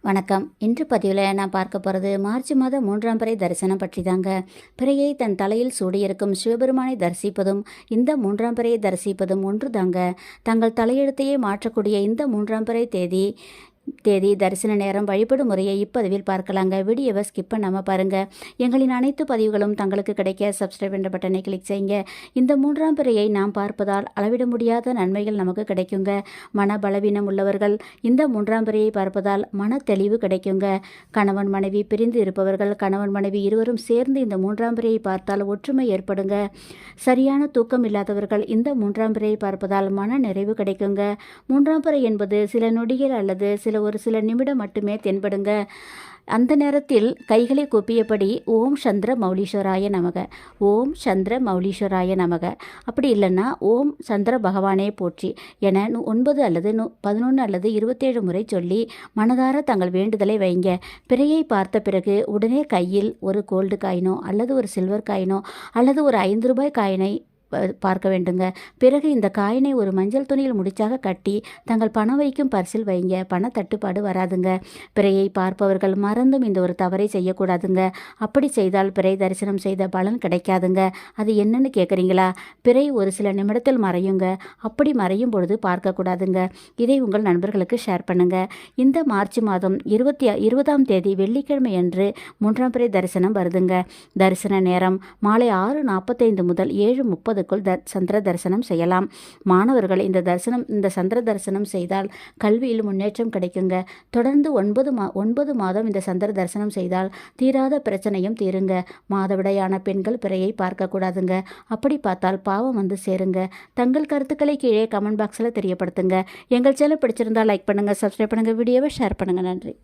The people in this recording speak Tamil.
வணக்கம். இன்று பதிவில் நான் பார்க்க போகிறது மார்ச் மாதம் 3ஆம் பிறை தரிசனம் பற்றி தாங்க. பிறையை தன் தலையில் சூடியிருக்கும் சிவபெருமானை தரிசிப்பதும் இந்த 3ஆம் பிறையை தரிசிப்பதும் ஒன்று தாங்க. தங்கள் தலையெழுத்தையே மாற்றக்கூடிய இந்த 3ஆம் பிறை தேதி தரிசன நேரம் வழிபடும் முறையை இப்பதிவில் பார்க்கலாங்க. வீடியோவை ஸ்கிப் பண்ணாமல் பாருங்கள். எங்களின் அனைத்து பதிவுகளும் தங்களுக்கு கிடைக்க சப்ஸ்கிரைப் என்ற பட்டனை கிளிக் செய்யுங்க. இந்த 3ஆம் பிறையை நாம் பார்ப்பதால் அளவிட முடியாத நன்மைகள் நமக்கு கிடைக்குங்க. மன பலவீனம் உள்ளவர்கள் இந்த 3ஆம் பிறையை பார்ப்பதால் மன தெளிவு கிடைக்குங்க. கணவன் மனைவி பிரிந்து இருப்பவர்கள் கணவன் மனைவி இருவரும் சேர்ந்து இந்த 3ஆம் பிறையை பார்த்தால் ஒற்றுமை ஏற்படுங்க. சரியான தூக்கம் இல்லாதவர்கள் இந்த 3ஆம் பிறையை பார்ப்பதால் மன நிறைவு கிடைக்குங்க. 3ஆம் பிறை என்பது சில நொடிகள் அல்லது ஒரு சில நிமிடம் மட்டுமே தென்படுங்க. அந்த நேரத்தில் கைகளை கூப்பியபடி ஓம் சந்திர மௌலீஸ்வராய நமக, ஓம் சந்திர மௌலீஸ்வராய நமக, அப்படி இல்லைன்னா ஓம் சந்திர பகவானே போற்றி என 9 அல்லது 11 அல்லது 27 முறை சொல்லி மனதார தங்கள் வேண்டுதலை வைங்க. பிறையை பார்த்த பிறகு உடனே கையில் ஒரு கோல்டு காயினோ அல்லது ஒரு சில்வர் காயினோ அல்லது ஒரு 5 ரூபாய் காயினை பார்க்க வேண்டுங்க. பிறகு இந்த காயினை ஒரு மஞ்சள் துணியில் முடிச்சாக கட்டி தங்கள் பணம் வைக்கும் பர்சில் வைங்க. பண தட்டுப்பாடு வராதுங்க. பிறையை பார்ப்பவர்கள் மறந்தும் இந்த ஒரு தவறை செய்யக்கூடாதுங்க. அப்படி செய்தால் பிறை தரிசனம் செய்த பலன் கிடைக்காதுங்க. அது என்னன்னு கேட்குறீங்களா? பிறை ஒரு சில நிமிடத்தில் மறையுங்க. அப்படி மறையும் பொழுது பார்க்கக்கூடாதுங்க. இதை உங்கள் நண்பர்களுக்கு ஷேர் பண்ணுங்க. இந்த மார்ச் மாதம் 20ஆம் தேதி வெள்ளிக்கிழமை அன்று 3ஆம் பிறை தரிசனம் வருதுங்க. தரிசன நேரம் மாலை 6:45 முதல் 7:30 சந்திர தரிசனம் செய்யலாம். மாணவர்கள் இந்த சந்திர தரிசனம் செய்தால் கல்வியில் முன்னேற்றம் கிடைக்குங்க. தொடர்ந்து 9 மாதம் இந்த சந்திர தரிசனம் செய்தால் தீராத பிரச்சனையும் தீருங்க. மாதவிடையான பெண்கள் பிறையை பார்க்கக்கூடாதுங்க. அப்படி பார்த்தால் பாவம் வந்து சேருங்க. தங்கள் கருத்துக்களை கீழே கமெண்ட் பாக்ஸில் தெரியப்படுத்துங்க. எங்கள் சேனல் பிடிச்சிருந்தால் லைக் பண்ணுங்கள், சப்ஸ்கிரைப் பண்ணுங்கள், வீடியோவை ஷேர் பண்ணுங்கள். நன்றி.